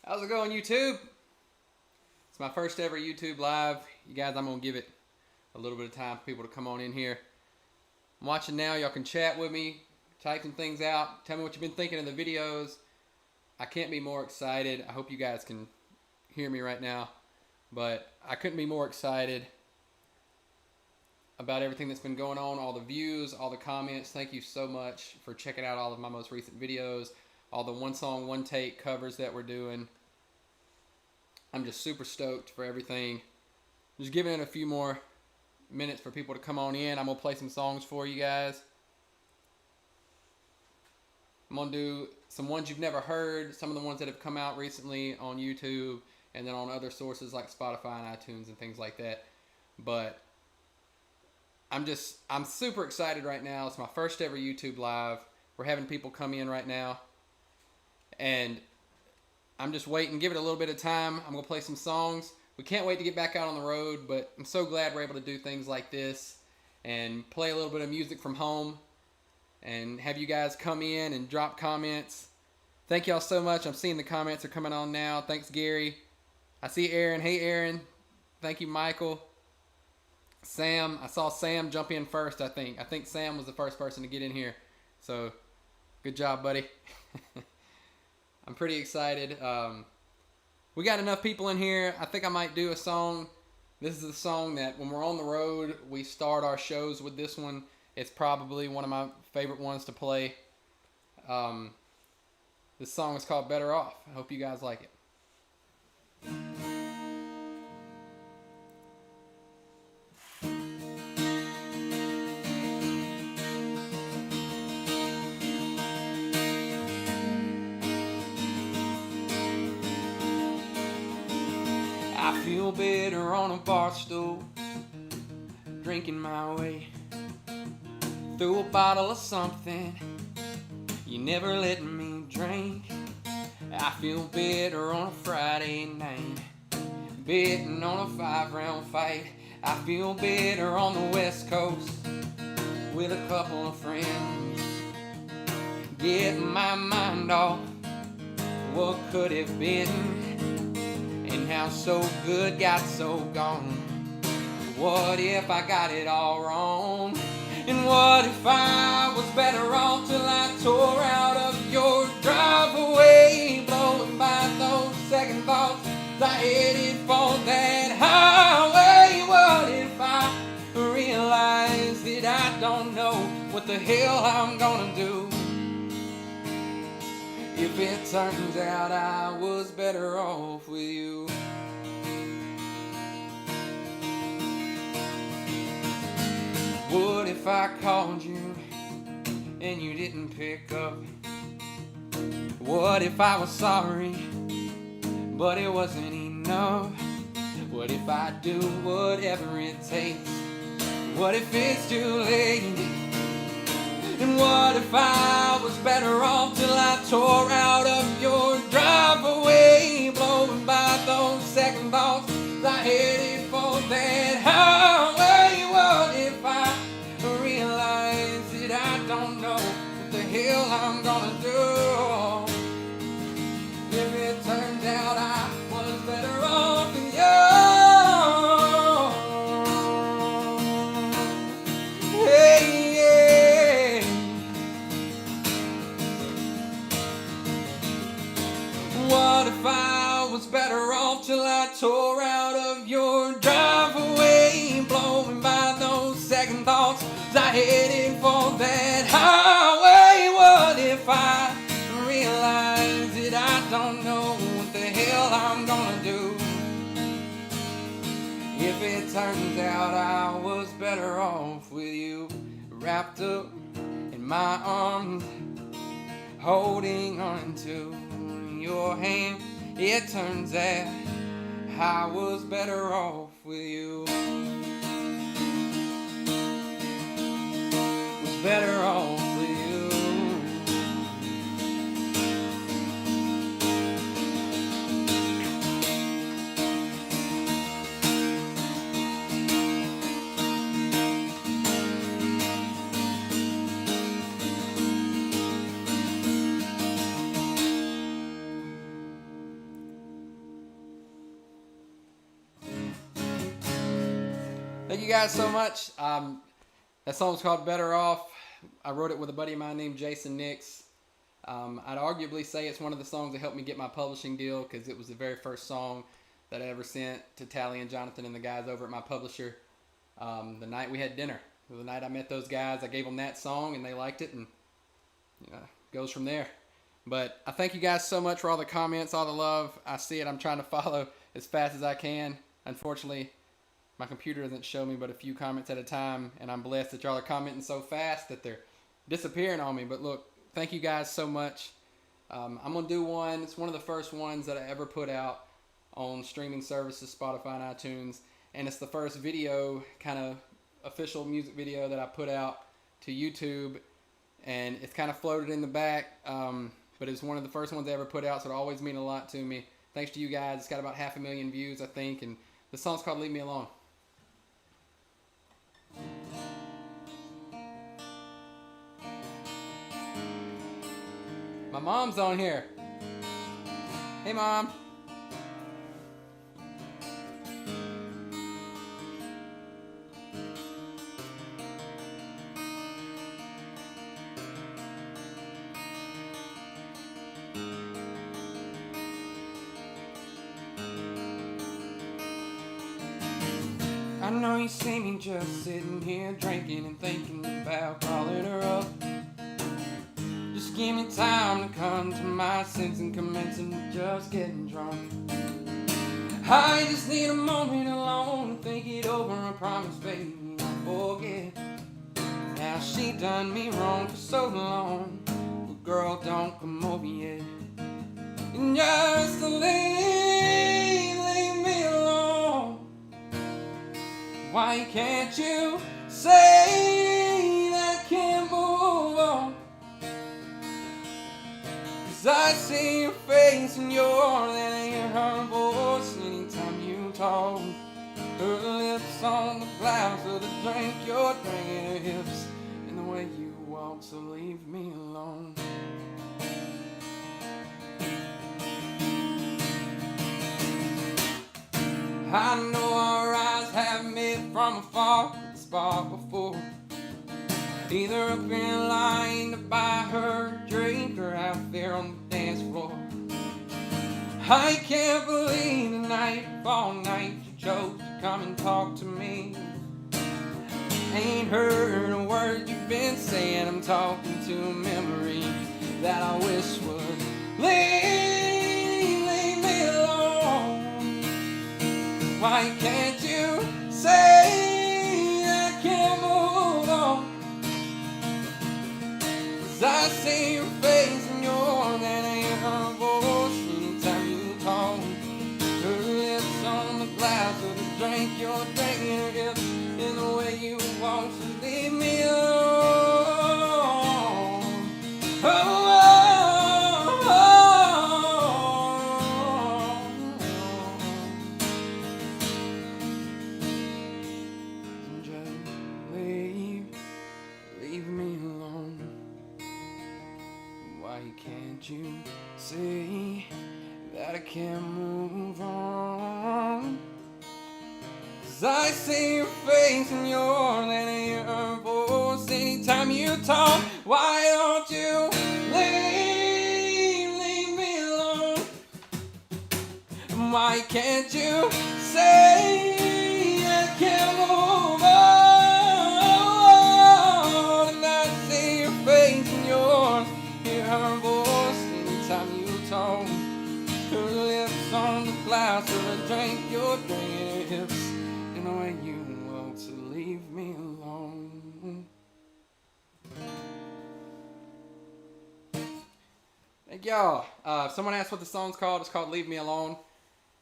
How's it going, YouTube? It's my first ever YouTube live. You guys, I'm going to give it a little bit of time for people to come on in here. I'm watching now. Y'all can chat with me, type some things out, tell me what you've been thinking of the videos. I can't be more excited. I hope you guys can hear me right now, but I couldn't be more excited about everything that's been going on, all the views, all the comments. Thank you so much for checking out all of my most recent videos, all the one song, one take covers that we're doing. I'm just super stoked for everything. Just giving it a few more minutes for people to come on in. I'm going to play some songs for you guys. I'm going to do some ones you've never heard, some of the ones that have come out recently on YouTube, and then on other sources like Spotify and iTunes and things like that. But I'm super excited right now. It's my first ever YouTube live. We're having people come in right now. And I'm just waiting. Give it a little bit of time. I'm going to play some songs. We can't wait to get back out on the road, but I'm so glad we're able to do things like this and play a little bit of music from home and have you guys come in and drop comments. Thank y'all so much. I'm seeing the comments are coming on now. Thanks, Gary. I see Aaron. Hey, Aaron. Thank you, Michael. Sam. I saw Sam jump in first, I think. I think Sam was the first person to get in here. So, good job, buddy. I'm pretty excited. We got enough people in here. I think I might do a song. This is a song that when we're on the road, we start our shows with this one. It's probably one of my favorite ones to play. This song is called Better Off. I hope you guys like it. I feel better on a bar stool, drinking my way through a bottle of something you never let me drink. I feel better on a Friday night, betting on a 5-round fight. I feel better on the West Coast with a couple of friends, getting my mind off what could have been. And how so good got so gone. What if I got it all wrong? And what if I was better off till I tore out of your driveway, blowing by those second thoughts as I headed for that highway? What if I realized that I don't know what the hell I'm gonna do? If it turns out I was better off with you. What if I called you and you didn't pick up? What if I was sorry, but it wasn't enough? What if I do whatever it takes? What if it's too late? And what if I was better off till I tore out of your driveway, blowing by those second thoughts as I headed for that highway? What if I realized that I don't know what the hell I'm gonna do? If it turns out I was better off than you. Hey. What if I was better off till I tore out of your driveway, blowing by those second thoughts as I headed for that highway? What if I realized that I don't know what the hell I'm gonna do? If it turns out I was better off with you, wrapped up in my arms, holding on to your hand. It turns out I was better off with you. Was better off with you. Thank you guys so much. That song's called Better Off. I wrote it with a buddy of mine named Jason Nix. I'd arguably say it's one of the songs that helped me get my publishing deal because it was the very first song that I ever sent to Tally and Jonathan and the guys over at my publisher. The night we had dinner, the night I met those guys, I gave them that song and they liked it, and goes from there. But I thank you guys so much for all the comments, all the love. I see it. I'm trying to follow as fast as I can. Unfortunately, my computer doesn't show me but a few comments at a time, and I'm blessed that y'all are commenting so fast that they're disappearing on me. But look, thank you guys so much. I'm going to do one. It's one of the first ones that I ever put out on streaming services, Spotify and iTunes. And it's the first video, kind of official music video that I put out to YouTube. And it's kind of floated in the back, but it's one of the first ones I ever put out, so it always means a lot to me. Thanks to you guys. It's got about 500,000 views, I think. And the song's called Leave Me Alone. My mom's on here. Hey, Mom. I know you see me just sitting here drinking and thinking about calling her up. Just give me time to come to my senses and commencing just getting drunk. I just need a moment alone to think it over. I promise, baby, I'll forget. Now she done me wrong for so long, but girl, don't come over yet. And just leave me alone. Why can't you say that I can't move on? 'Cause I see your face and yours, and I hear her voice anytime you talk. Her lips on the glass of the drink you're drinking, her hips and the way you walk, so leave me alone. I know our eyes have met from afar, the spot before. Either up in line to buy her a drink or out there on the dance floor. I can't believe the night of all nights you chose to come and talk to me. Ain't heard a word you've been saying. I'm talking to a memory that I wish would leave me alone. Why can't you say I can't move on? 'Cause I see your face and yours, and I hear her voice anytime you talk. Her lips on the glass of the drink you're drinking, her hips in the way you walk, so leave me alone. Oh, you say that I can't move on? 'Cause I see your face and yours, and I hear her voice anytime you talk. Why don't you leave me alone? And why can't you say I can't move on? And I see your face and yours, hear her voice time you talk. Her lips on the glass of a drink you're drinking, her hips in the way you walk, so leave me alone. Thank y'all. Someone asked what the song's called. It's called Leave Me Alone.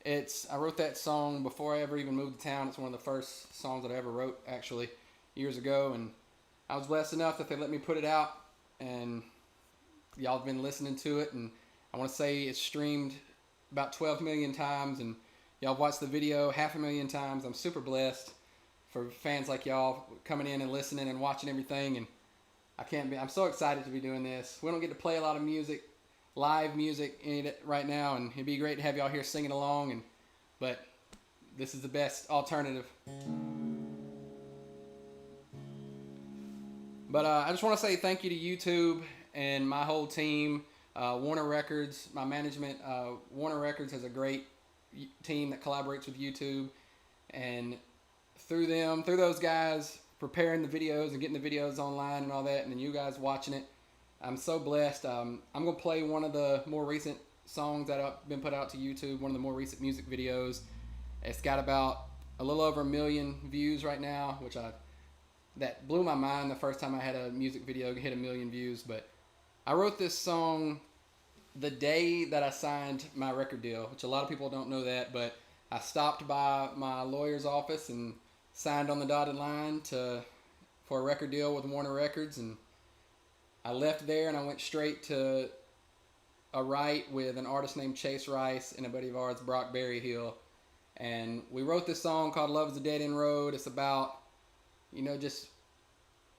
I wrote that song before I ever even moved to town. It's one of the first songs that I ever wrote, actually, years ago, and I was blessed enough that they let me put it out, and y'all have been listening to it, and I want to say it's streamed about 12 million times, and y'all watched the video 500,000 times. I'm super blessed for fans like y'all coming in and listening and watching everything, and I'm so excited to be doing this. We don't get to play a lot of music, live music right now, and it'd be great to have y'all here singing along, but this is the best alternative. But I just want to say thank you to YouTube and my whole team, Warner Records, my management. Warner Records has a great team that collaborates with YouTube, and through those guys preparing the videos and getting the videos online and all that, and then you guys watching it, I'm so blessed. I'm gonna play one of the more recent songs that have been put out to YouTube, one of the more recent music videos. It's got about a little over 1 million views right now, which that blew my mind the first time I had a music video hit 1 million views. But I wrote this song the day that I signed my record deal, which a lot of people don't know that, but I stopped by my lawyer's office and signed on the dotted line for a record deal with Warner Records, and I left there and I went straight to a write with an artist named Chase Rice and a buddy of ours, Brock Berryhill, and we wrote this song called Love is a Dead End Road. It's about, just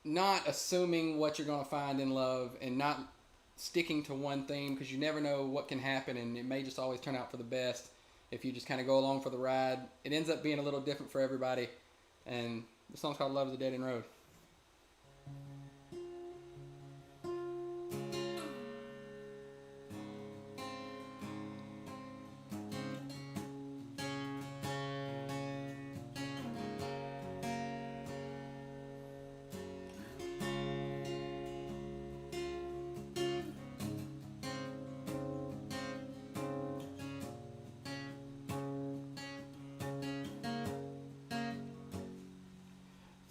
not assuming what you're going to find in love and not sticking to one thing, because you never know what can happen, and it may just always turn out for the best if you just kind of go along for the ride. It ends up being a little different for everybody, and the song's called Love is a Dead End Road.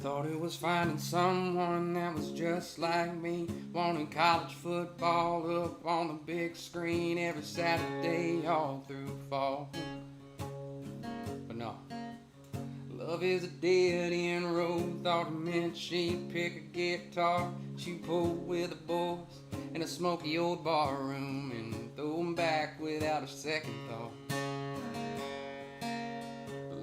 Thought it was finding someone that was just like me, wanting college football up on the big screen every Saturday all through fall. But no, love is a dead end road. Thought it meant she'd pick a guitar, she'd pull with the boys in a smoky old bar room and throw 'em back without a second thought.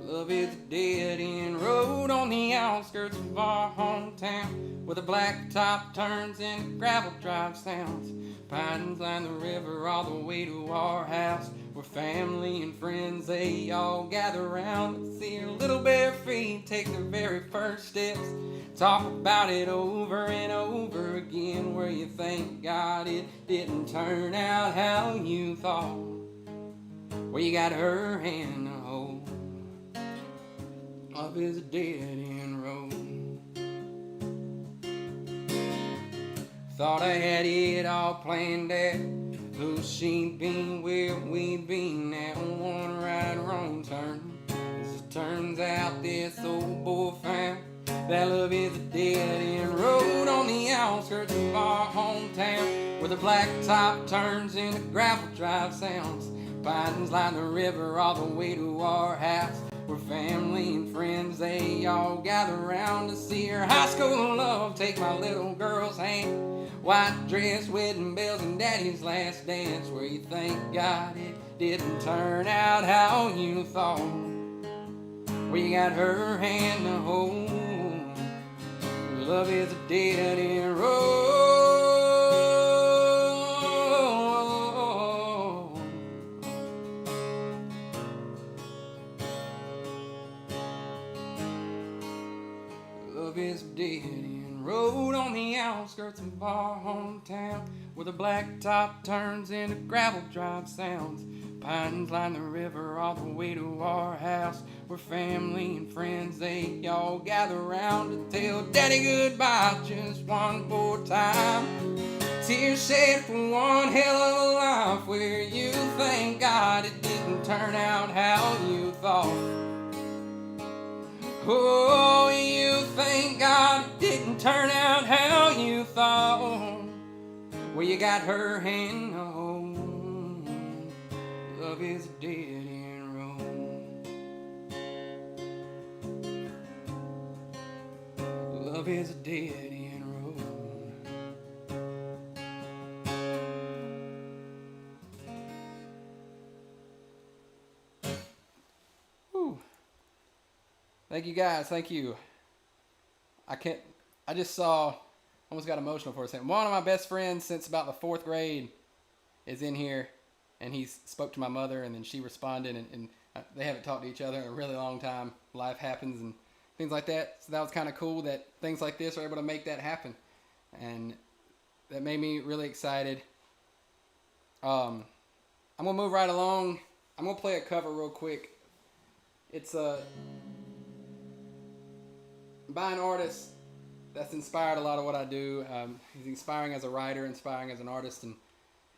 Love is a dead-end road on the outskirts of our hometown, where the blacktop turns into gravel drive sounds. Pines line the river all the way to our house, where family and friends, they all gather around to see her little bare feet take their very first steps. Talk about it over and over again, where you thank God it didn't turn out how you thought, where you got her hand to hold. Love is a dead-end road. Thought I had it all planned out, who she'd be, where we'd be now. One right, wrong turn. As it turns out, this old boy found that love is a dead-end road on the outskirts of our hometown, where the blacktop turns into gravel drive sounds. Pines line the river all the way to our house, where family and friends, they all gather around to see her high school love take my little girl's hand. White dress, wedding bells, and daddy's last dance, where you thank God it didn't turn out how you thought, where you got her hand to hold. Love is a dead-end road. Love is a dead-end road on the outskirts of our hometown, where the blacktop turns into gravel drive sounds. Pines line the river all the way to our house, where family and friends, they all gather around to tell Daddy goodbye just one more time. Tears shed for one hell of a life, where you thank God it didn't turn out how you thought. Oh, you thank God it didn't turn out how you thought, well, you got her hand to hold. Love is a dead-end road. Love is a dead-end road. Whew. Thank you guys, thank you. I just almost got emotional for a second. One of my best friends since about the 4th grade is in here, and he spoke to my mother, and then she responded, and they haven't talked to each other in a really long time. Life happens and things like that, so that was kind of cool that things like this are able to make that happen. and that made me really excited. I'm gonna move right along. I'm gonna play a cover real quick. It's by an artist that's inspired a lot of what I do. He's inspiring as a writer, inspiring as an artist, and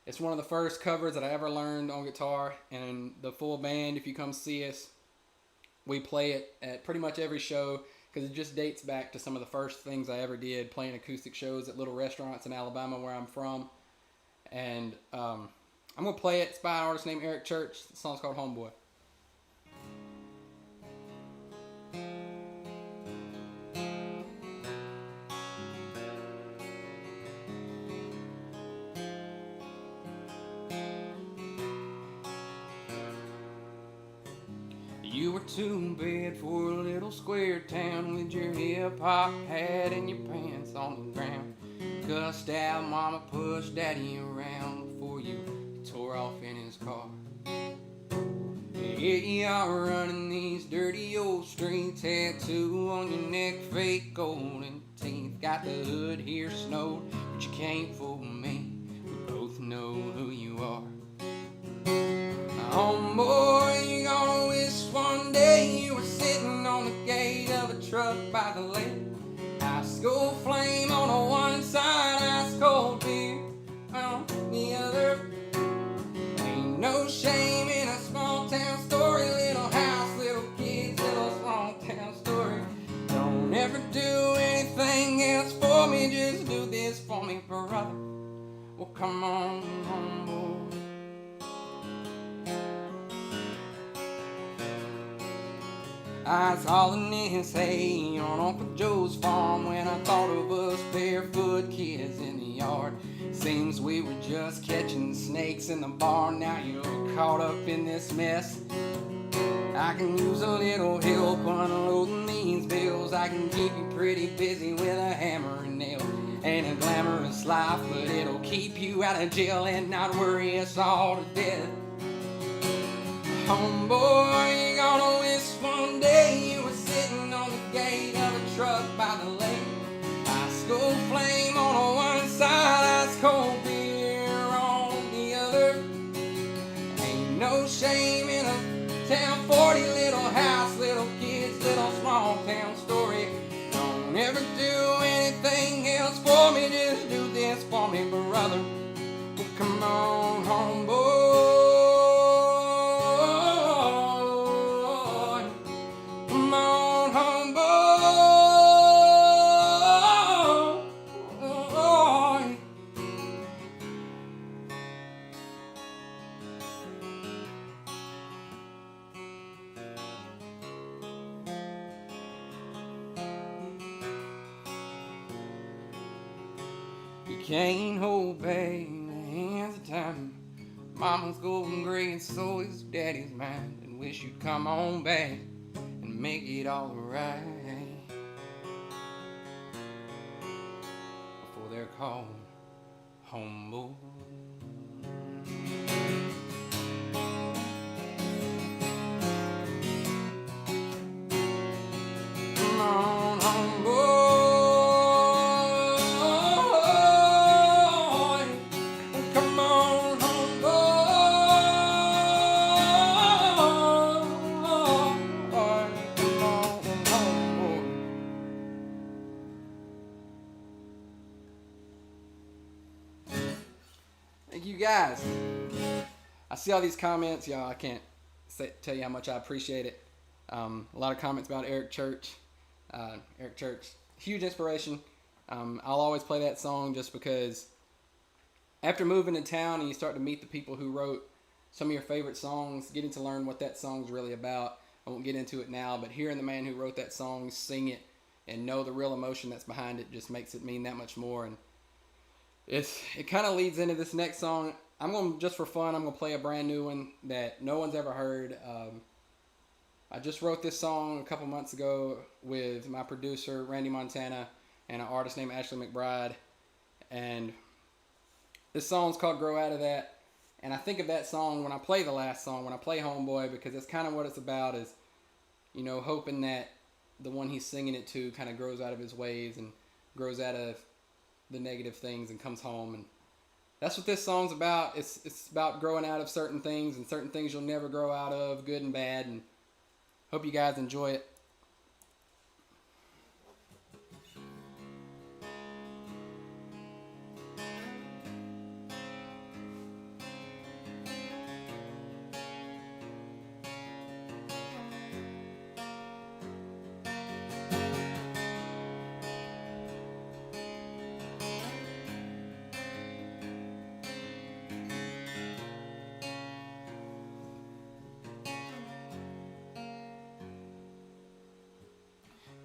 it's one of the first covers that I ever learned on guitar. And the full band, if you come see us, we play it at pretty much every show because it just dates back to some of the first things I ever did, playing acoustic shows at little restaurants in Alabama where I'm from. And I'm going to play it. It's by an artist named Eric Church. The song's called Homeboy. You were too bad for a little square town with your hip-hop hat and your pants on the ground. Cussed out mama, pushed daddy around before you tore off in his car. Here you are running these dirty old streets, tattoo on your neck, fake golden teeth. Got the hood here snowed, but you can't fool me. We both know who you are. Homeboy, you gonna wish one day you were sitting on the gate of a truck by the lake. High school flame on the one side, ice cold beer on the other. Ain't no shame in a small town story, little house, little kids, little small town story. Don't ever do anything else for me, just do this for me, brother. Well, come on, homeboy. I was hauling his hay on Uncle Joe's farm when I thought of us barefoot kids in the yard. Seems we were just catching snakes in the barn. Now you're caught up in this mess. I can use a little help unloading these bills. I can keep you pretty busy with a hammer and nail. Ain't a glamorous life, but it'll keep you out of jail and not worry us all to death. Homeboy, you gonna wish one day you were sitting on the gate of a truck by the lake. High school flame on the one side, ice cold beer on the other. Ain't no shame in a town 40, little house, little kids, little small town story. Don't ever do anything else for me, just do this for me, brother. Well, come on, homeboy. Can't hold back in the hands of time. Mama's golden gray and so is daddy's mind. And wish you'd come on back and make it all right before they're called homeboy. Come on, homeboy. Thank you guys. I see all these comments, y'all. I can't tell you how much I appreciate it. A lot of comments about Eric Church. Eric Church, huge inspiration. I'll always play that song just because after moving to town and you start to meet the people who wrote some of your favorite songs, getting to learn what that song's really about. I won't get into it now, but hearing the man who wrote that song sing it and know the real emotion that's behind it just makes it mean that much more. And it kind of leads into this next song. I'm going to, just for fun, I'm going to play a brand new one that no one's ever heard. I just wrote this song a couple months ago with my producer, Randy Montana, and an artist named Ashley McBride. And this song's called Grow Out of That. And I think of that song when I play the last song, when I play Homeboy, because that's kind of what it's about is, you know, hoping that the one he's singing it to kind of grows out of his ways and grows out of the negative things and comes home. And that's what this song's about. It's about growing out of certain things and certain things you'll never grow out of, good and bad. And hope you guys enjoy it.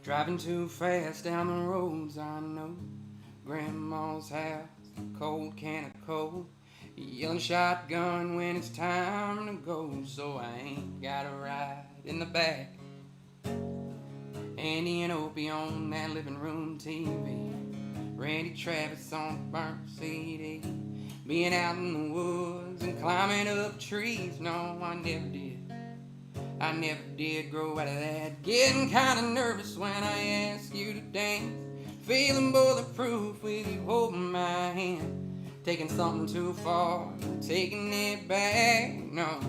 Driving too fast down the roads I know. Grandma's house, a cold can of cold. Yelling shotgun when it's time to go. So I ain't got a ride in the back. Andy and Opie on that living room TV. Randy Travis on the burnt CD. Being out in the woods and climbing up trees. No, I never did. I never did grow out of that. Getting kinda nervous when I ask you to dance. Feeling bulletproof with you holding my hand. Taking something too far, taking it back. No,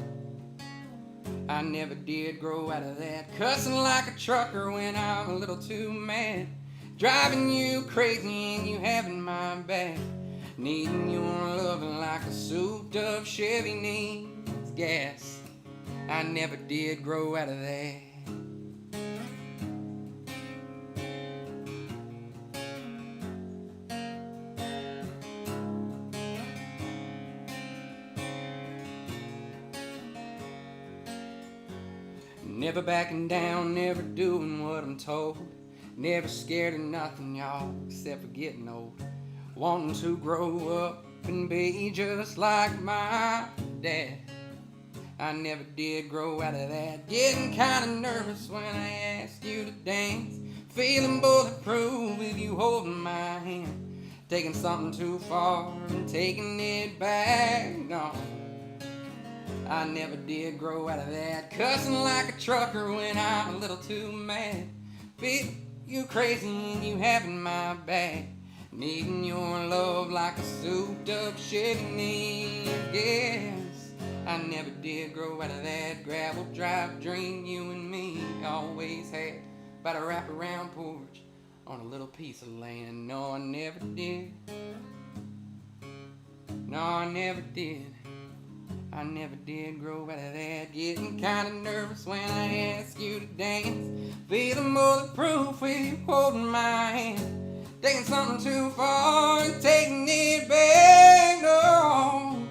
I never did grow out of that. Cussing like a trucker when I'm a little too mad. Driving you crazy and you having my back. Needing your loving like a souped up Chevy needs gas. I never did grow out of that. Never backing down, never doing what I'm told. Never scared of nothing, y'all, except for getting old. Wanting to grow up and be just like my dad. I never did grow out of that. Getting kinda nervous when I ask you to dance. Feeling bulletproof with you holding my hand. Taking something too far and taking it back. No, I never did grow out of that. Cussing like a trucker when I'm a little too mad. Feel you crazy and you having my back. Needing your love like a souped up Chevy needs gas. I never did grow out of that gravel drive dream you and me always had. By the wraparound porch on a little piece of land. No, I never did. No, I never did. I never did grow out of that. Getting kinda nervous when I ask you to dance. Feeling bulletproof with you holding my hand. Taking something too far and taking it back. No,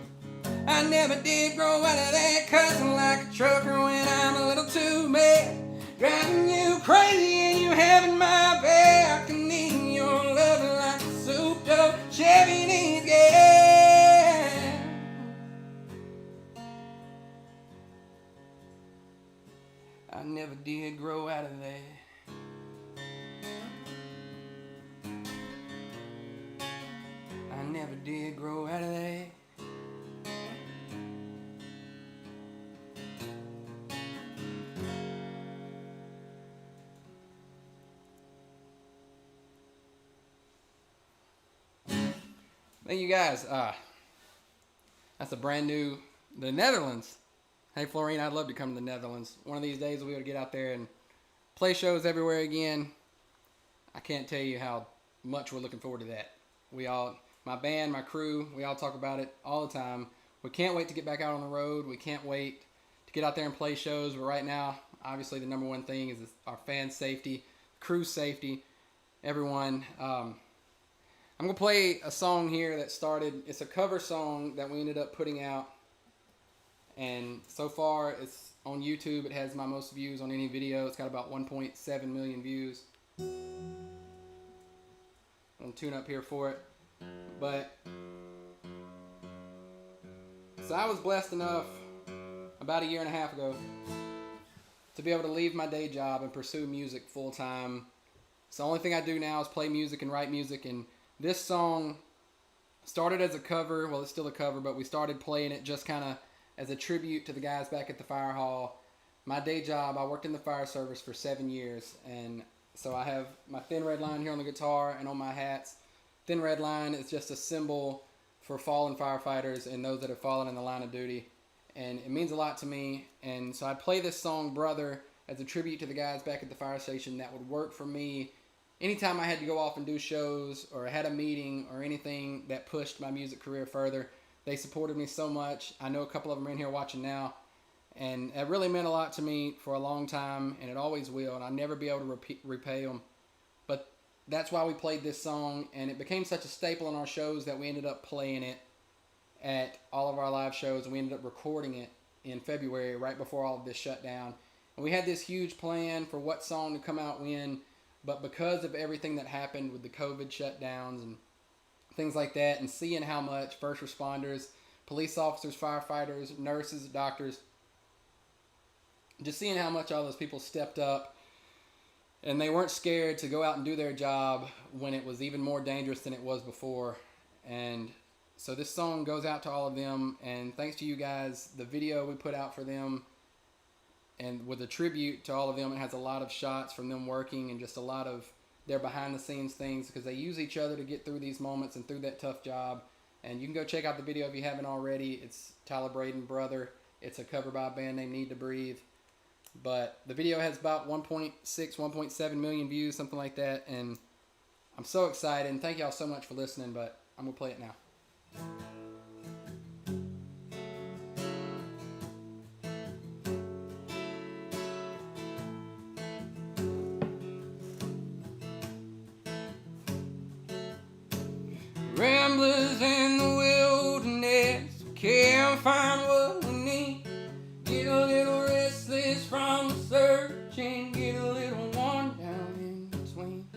I never did grow out of that. Cussing like a trucker when I'm a little too mad. Driving you crazy and you having my back. And needing your loving like a souped up Chevy needs gas. I never did grow out of that. I never did grow out of that. Thank you guys. That's a brand new, the Netherlands. Hey Florine, I'd love to come to the Netherlands. One of these days we'll be able to get out there and play shows everywhere again. I can't tell you how much we're looking forward to that. We all, my band, my crew, we all talk about it all the time. We can't wait to get back out on the road. We can't wait to get out there and play shows. But right now, obviously the number one thing is our fans' safety, crew's safety, everyone. I'm going to play a song here that started, it's a cover song that we ended up putting out. And so far, it's on YouTube. It has my most views on any video. It's got about 1.7 million views. I'm going to tune up here for it. But, so I was blessed enough about a year and a half ago to be able to leave my day job and pursue music full time. So the only thing I do now is play music and write music. And this song started as a cover. Well, it's still a cover, but we started playing it just kind of as a tribute to the guys back at the fire hall. My day job, I worked in the fire service for 7 years, and so I have my Thin Red Line here on the guitar and on my hats, thin red line is just a symbol for fallen firefighters and those that have fallen in the line of duty. And it means a lot to me. And so I play this song, Brother, as a tribute to the guys back at the fire station that would work for me anytime I had to go off and do shows or I had a meeting or anything that pushed my music career further. They supported me so much. I know a couple of them are in here watching now. And it really meant a lot to me for a long time, and it always will, and I'll never be able to repay them. But that's why we played this song, and it became such a staple in our shows that we ended up playing it at all of our live shows, and we ended up recording it in February, right before all of this shut down. And we had this huge plan for what song to come out when, but because of everything that happened with the COVID shutdowns and things like that, and seeing how much first responders, police officers, firefighters, nurses, doctors, just seeing how much all those people stepped up and they weren't scared to go out and do their job when it was even more dangerous than it was before. And so this song goes out to all of them, and thanks to you guys, the video we put out for them and with a tribute to all of them, it has a lot of shots from them working and just a lot of their behind the scenes things, because they use each other to get through these moments and through that tough job. And you can go check out the video if you haven't already. It's Tyler Braden, Brother. It's a cover by a band named Need to Breathe. But the video has about 1.6, 1.7 million views, something like that. And I'm so excited. And thank y'all so much for listening, but I'm going to play it now. Ramblers in the wilderness, can't find what we need. Get a little restless from the searching, get a little worn down in between.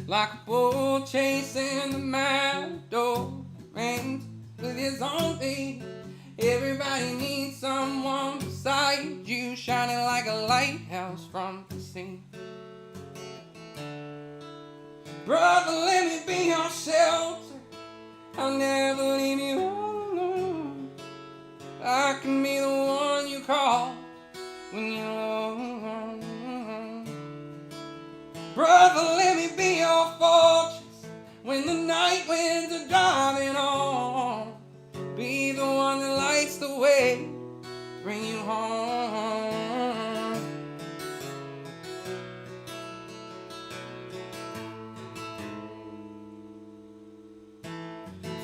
Like a bull chasing the matador, reins with his own feet. Everybody needs someone beside you, shining like a lighthouse from the sea. Brother, let me be your shelter, I'll never leave you alone. I can be the one you call when you're alone. Brother, let me be your fortress when the night winds are driving on. Be the one that lights the way, bring you home.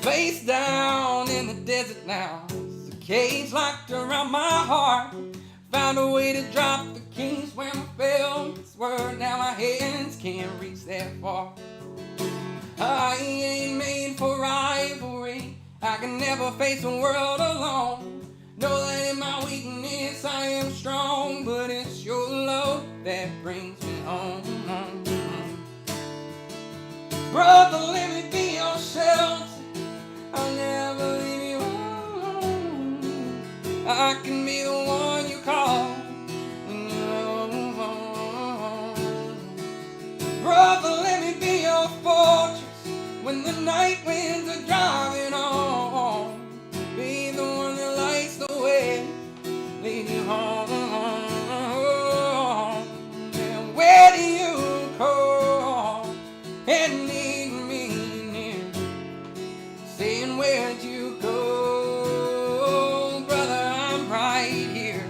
Face down in the desert now, it's a cage locked around my heart. Found a way to drop the keys when I felt this word. Now my hands can't reach that far. I ain't made for rivalry, I can never face the world alone. Know that in my weakness I am strong, but it's your love that brings me home. Brother, let me be your shelter, I'll never leave you alone. I can be the one you call when you're alone. Brother, let me be your fortress when the night winds are driving on. Be the one that lights the way, lead you home. And where do you call and need me near? Saying, where'd you go? Brother, I'm right here.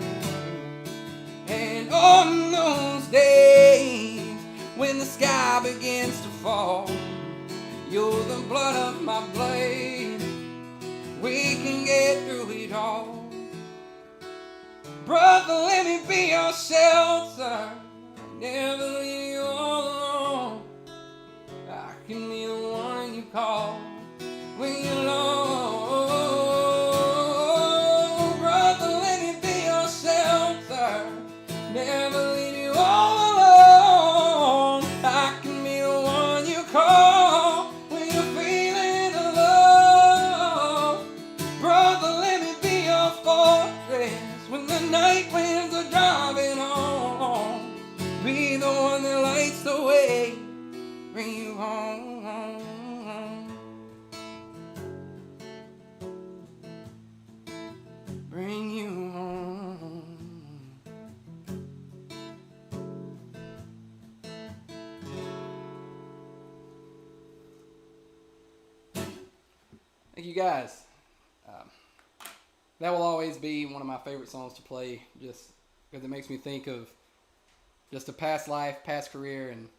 And on those days when the sky begins to fall, you're the blood of my blade, we can get through it all. Brother, let me be your shelter, I'll never leave you alone. I can be the one you call when you're alone. Brother, let me be your shelter, never leave you all alone. I can be the one you call when you're feeling alone. Brother, let me be your fortress when the night winds are driving on. Be the one that lights the way, bring you home. Thank you guys. That will always be one of my favorite songs to play, just because it makes me think of just a past life, past career, and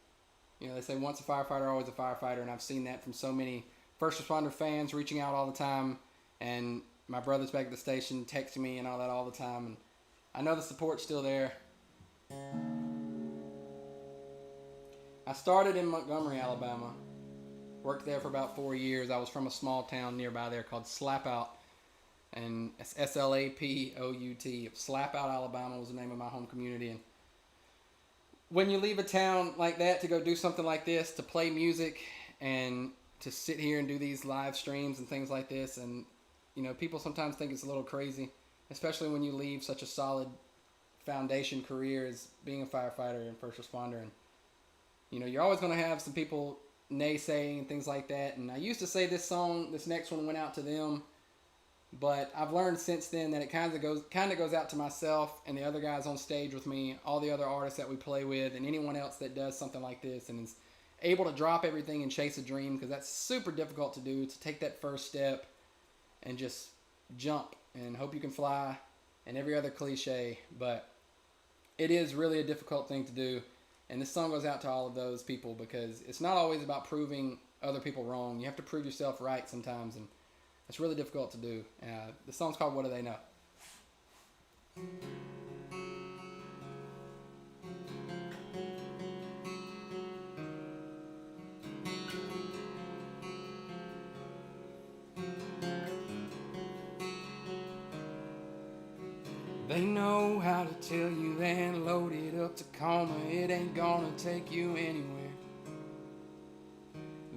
they say once a firefighter, always a firefighter, and I've seen that from so many first responder fans reaching out all the time, and my brothers back at the station texting me and all that all the time, and I know the support's still there. I started in Montgomery, Alabama. Worked there for about 4 years. I was from a small town nearby there called Slapout, and it's Slapout. Slapout, Alabama was the name of my home community. And when you leave a town like that to go do something like this, to play music and to sit here and do these live streams and things like this, and people sometimes think it's a little crazy, especially when you leave such a solid foundation career as being a firefighter and first responder. And you're always going to have some people naysaying and things like that. And I used to say this next one went out to them, but I've learned since then that it kind of goes out to myself and the other guys on stage with me, all the other artists that we play with, and anyone else that does something like this and is able to drop everything and chase a dream, because that's super difficult to do, to take that first step and just jump and hope you can fly and every other cliche. But it is really a difficult thing to do. And this song goes out to all of those people, because it's not always about proving other people wrong. You have to prove yourself right sometimes, and it's really difficult to do. The song's called What Do They Know? They know how to tell you then load it up Tacoma, it ain't gonna take you anywhere.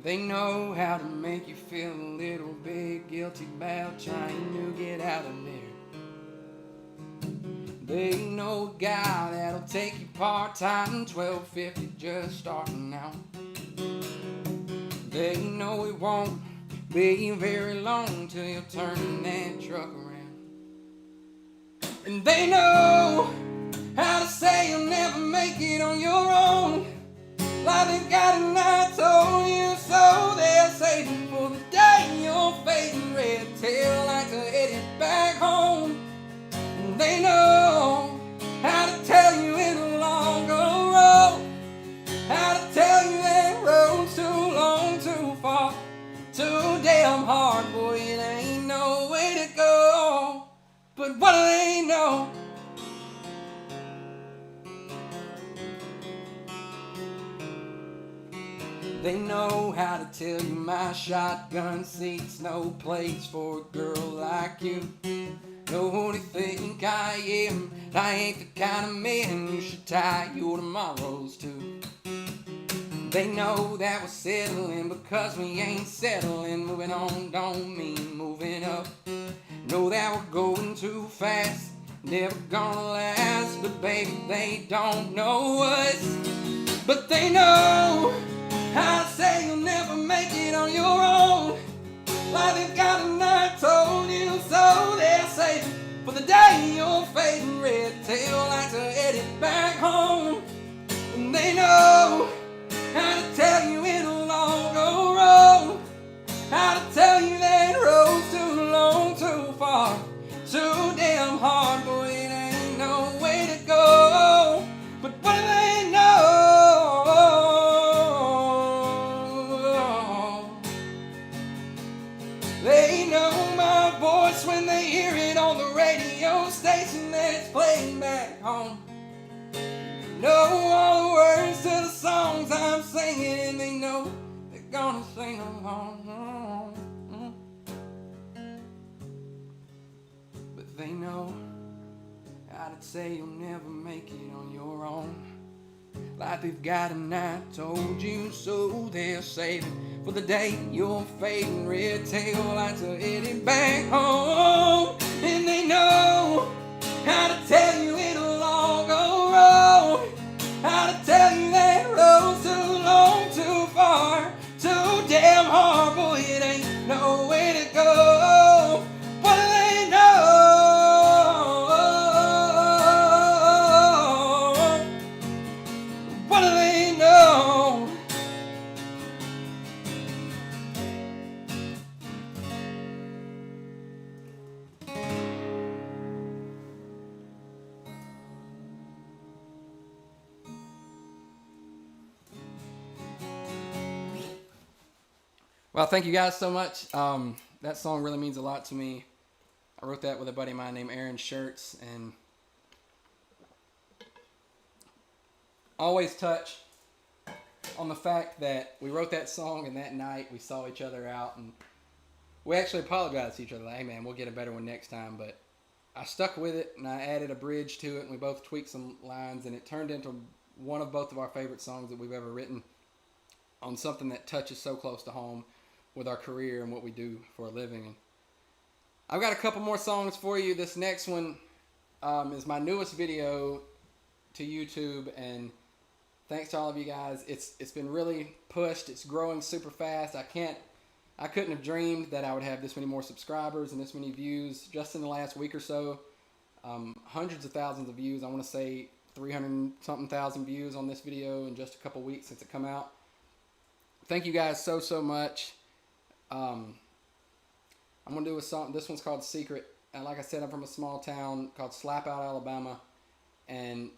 They know how to make you feel a little bit guilty about trying to get out of there. They know a guy that'll take you part-time, $12.50 just starting out. They know it won't be very long till you're turning that truck around. And they know how to say you'll never make it on your own. Like they've got and I told you so. They're saving for the day you're fading red tail like to headed back home. And they know how to tell you in a longer road, how to tell you that road's too long, too far, too damn hard. Boy, it ain't no way to go. But what do they know? They know how to tell you my shotgun seat's no place for a girl like you. Know who they think I am? I ain't the kind of man you should tie your tomorrows to. They know that we're settling because we ain't settling. Moving on don't mean moving up. Know that we're going too fast, never gonna last. But baby, they don't know us. But they know how to say you'll never make it on your own. Like they've got and I told you so. They're saving for the day you're fading red tail like to headed back home. And they know how to tell you in a longer road, how to tell you that road's too long, too far, too damn hard. Boy, it ain't no way to go. But what do they know? They know my voice when they hear it on the radio station that's playing back home. Know all the words to the songs I'm singing, and they know they're gonna sing along. But they know how to say you'll never make it on your own. Like they've got and I told you so. They're saving for the day you're fading red tail lights are headed back home. And they know how to tell you in a longer road, how to tell you that road's too long, too far, too damn hard. Boy, it ain't no way to go. What do they know? What do they know? Well, thank you guys so much. That song really means a lot to me. I wrote that with a buddy of mine named Aaron Schertz, and always touch on the fact that we wrote that song and that night we saw each other out, and we actually apologized to each other, like, hey man, we'll get a better one next time, but I stuck with it and I added a bridge to it, and we both tweaked some lines, and it turned into one of both of our favorite songs that we've ever written on something that touches so close to home with our career and what we do for a living. And I've got a couple more songs for you. This next one is my newest video to YouTube, and thanks to all of you guys. It's been really pushed. It's growing super fast. I couldn't have dreamed that I would have this many more subscribers and this many views just in the last week or so. Hundreds of thousands of views. I want to say 300-something thousand views on this video in just a couple weeks since it come out. Thank you guys so much. I'm going to do a song. This one's called Secret. And like I said, I'm from a small town called Slapout, Alabama. And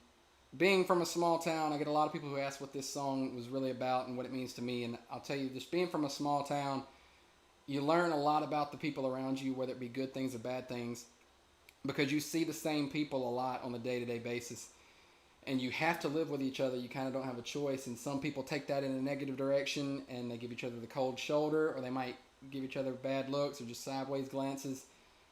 being from a small town, I get a lot of people who ask what this song was really about and what it means to me. And I'll tell you, just being from a small town, you learn a lot about the people around you, whether it be good things or bad things, because you see the same people a lot on a day-to-day basis. And you have to live with each other. You kind of don't have a choice. And some people take that in a negative direction, and they give each other the cold shoulder, or they might give each other bad looks or just sideways glances.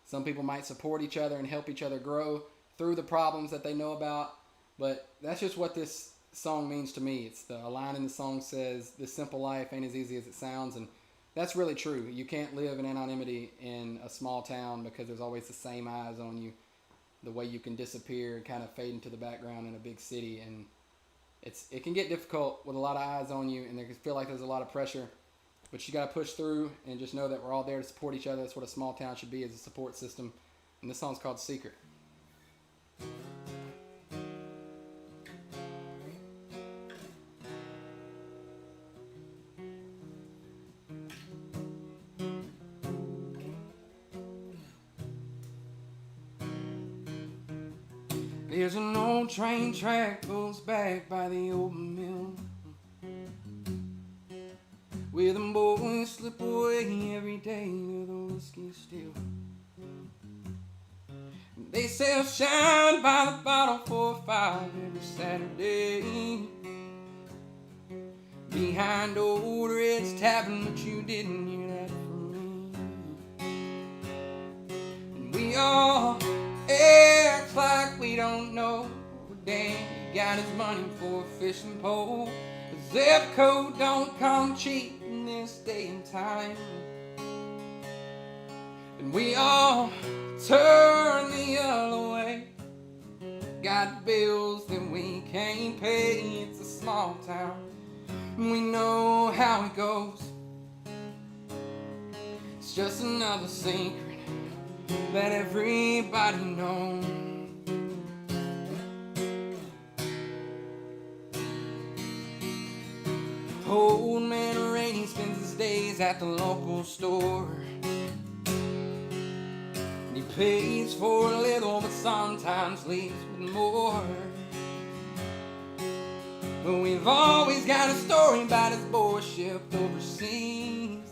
Some people might support each other and help each other grow through the problems that they know about. But that's just what this song means to me. It's a line in the song says, "This simple life ain't as easy as it sounds." And that's really true. You can't live in anonymity in a small town because there's always the same eyes on you. The way you can disappear and kind of fade into the background in a big city. And it can get difficult with a lot of eyes on you, and there can feel like there's a lot of pressure. But you got to push through and just know that we're all there to support each other. That's what a small town should be, as a support system. And this song's called Secret. There's an old train track goes back by the old mill, where them boys slip away every day to the whiskey still. They sell shine by the bottle for $5 every Saturday, behind old Red's Tavern, but you didn't hear that from me. And we all act like we don't know where Dan got his money for a fishing pole. The zip code don't come cheap in this day and time. And we all turn the other way. Got bills that we can't pay. It's a small town, and we know how it goes. It's just another secret that everybody knows. Old man Rainey spends his days at the local store, and he pays for a little but sometimes leaves with more. But we've always got a story about his boy shipped overseas,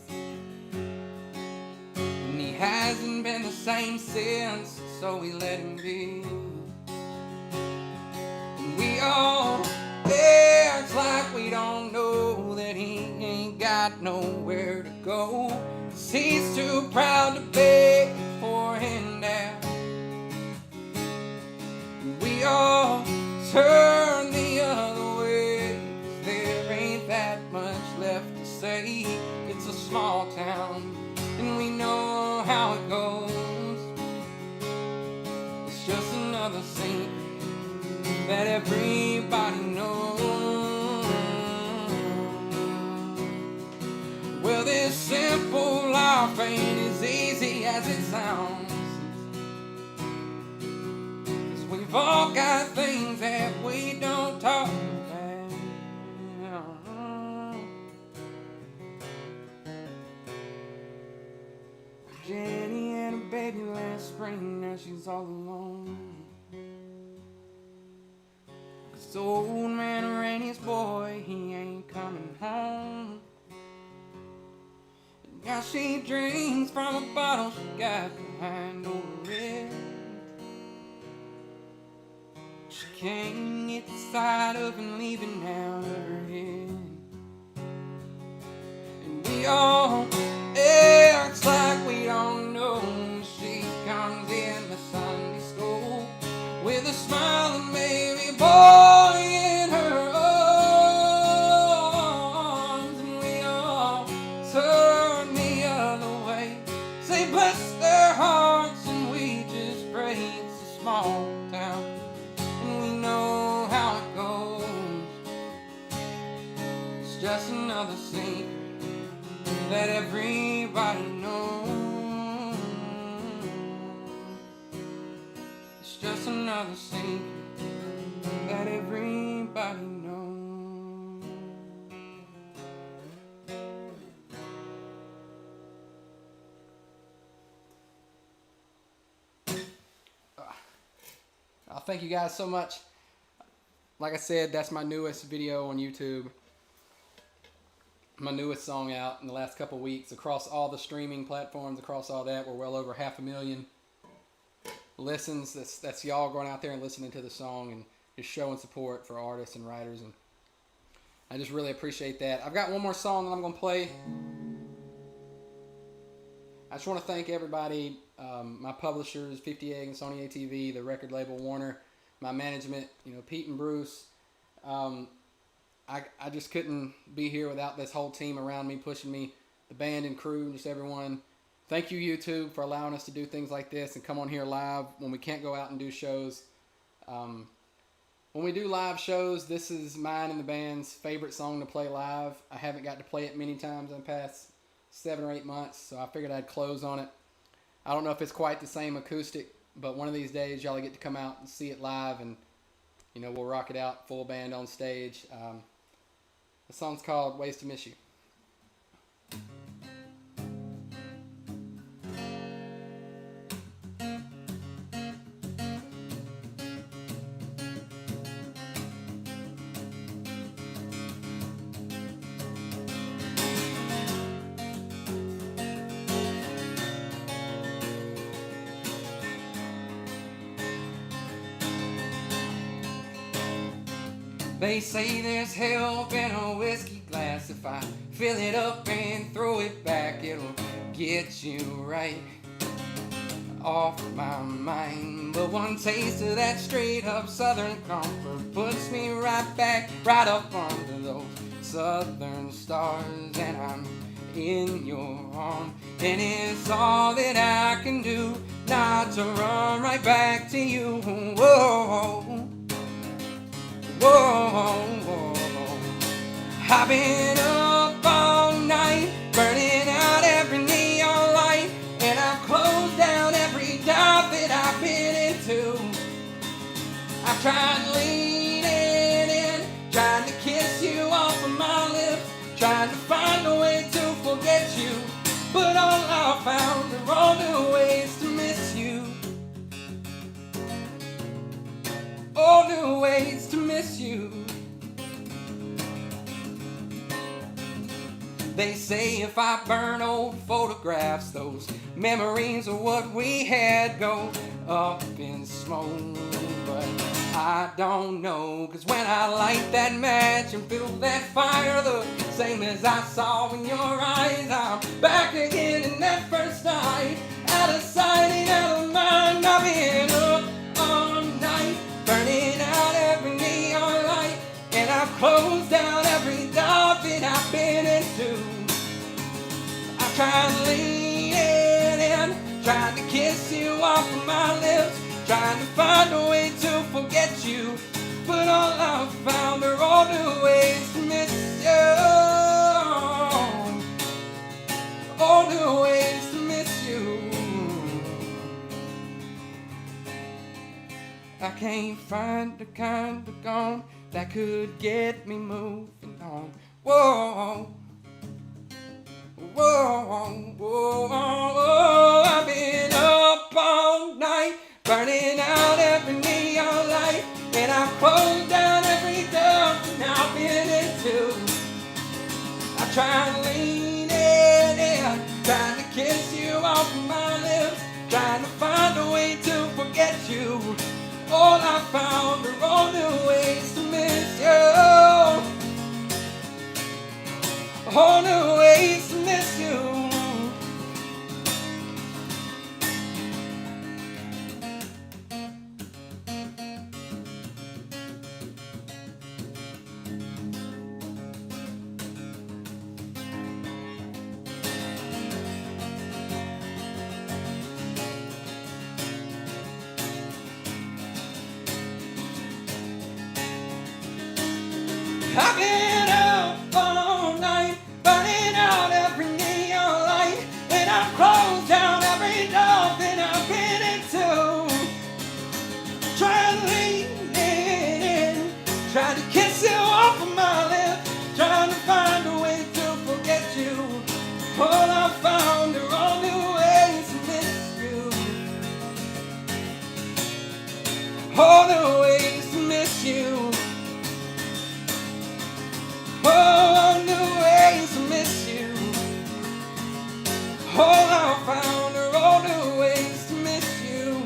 and he hasn't been the same since, so we let him be. And we all act like we don't know that he ain't got nowhere to go, 'cause he's too proud to beg for a handout. And we all turn the other way, 'cause there ain't that much left to say. It's a small town, and we know how it goes. It's just another secret that everybody knows. Well, this simple life ain't as easy as it sounds, 'cause we've all got things that we don't talk about. Jenny had a baby last spring, now she's all alone. This old man Rainey's boy, he ain't coming home. Now she drinks from a bottle she got behind over it. She can't get the sight of him leaving out of her head. And we all acts like we don't know. She comes in the Sunday school with a smiling baby boy in her arms, and we all turn the other way, say bless their hearts, and we just pray it's a small town, and we know how it goes. It's just another secret that everybody knows. It's just another secret that everybody knows. Thank you guys so much. Like I said, that's my newest video on YouTube. My newest song out in the last couple weeks across all the streaming platforms, across all that. We're well over 500,000 listens. That's y'all going out there and listening to the song and just showing support for artists and writers, and I just really appreciate that. I've got one more song that I'm going to play. I just want to thank everybody, my publishers, 50 Egg and Sony ATV, the record label Warner, my management, Pete and Bruce. I just couldn't be here without this whole team around me, pushing me, the band and crew, and just everyone. Thank you, YouTube, for allowing us to do things like this and come on here live when we can't go out and do shows. When we do live shows, this is mine and the band's favorite song to play live. I haven't got to play it many times in the past 7 or 8 months, so I figured I'd close on it. I don't know if it's quite the same acoustic, but one of these days y'all get to come out and see it live, and we'll rock it out full band on stage. The song's called Ways to Miss You. They say there's help in a whiskey glass. If I fill it up and throw it back, it'll get you right off my mind. But one taste of that straight up southern comfort puts me right back, right up under those southern stars, and I'm in your arms. And it's all that I can do not to run right back to you. Whoa. Whoa, I've been up all night, burning out every neon light, and I've closed down every dive that I've been into. I've tried leaning in, trying to kiss you off of my lips, trying to find a way to forget you, but all I found are all new ways to miss you. All new ways to miss you. They say if I burn old photographs, those memories of what we had go up in smoke. But I don't know, 'cause when I light that match and feel that fire, the same as I saw in your eyes, I'm back again in that first night, out of sight and out of mind. I've been up all night, burning out every neon light, and I've closed down every door that I've been into. I've tried leaning in, trying to kiss you off of my lips, trying to find a way to forget you, but all I've found are all new ways to miss you. All new ways to miss you. I can't find the kind of gone that could get me moving on. Whoa, whoa, whoa, whoa. I've been up all night, burning out every neon light, and I've closed down every door that I've been into. I tried leaning in, off of my lips, trying to find a way to forget you. All I found are all new ways to miss you. All new ways to miss you. I've been out all night, burning out every neon light, and I've closed down every door that I've been into. Trying to lean in, trying to kiss you off of my lips, trying to find a way to forget you. All I found are all new ways to miss you. All new ways to miss you. Oh, new ways to miss you. All I found are all new ways to miss you.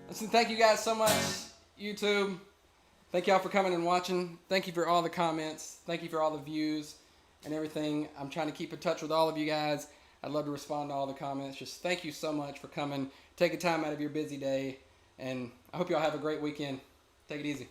Listen, thank you guys so much, YouTube. Thank y'all for coming and watching. Thank you for all the comments. Thank you for all the views and everything. I'm trying to keep in touch with all of you guys. I'd love to respond to all the comments. Just thank you so much for coming. Taking time out of your busy day. And I hope y'all have a great weekend. Take it easy.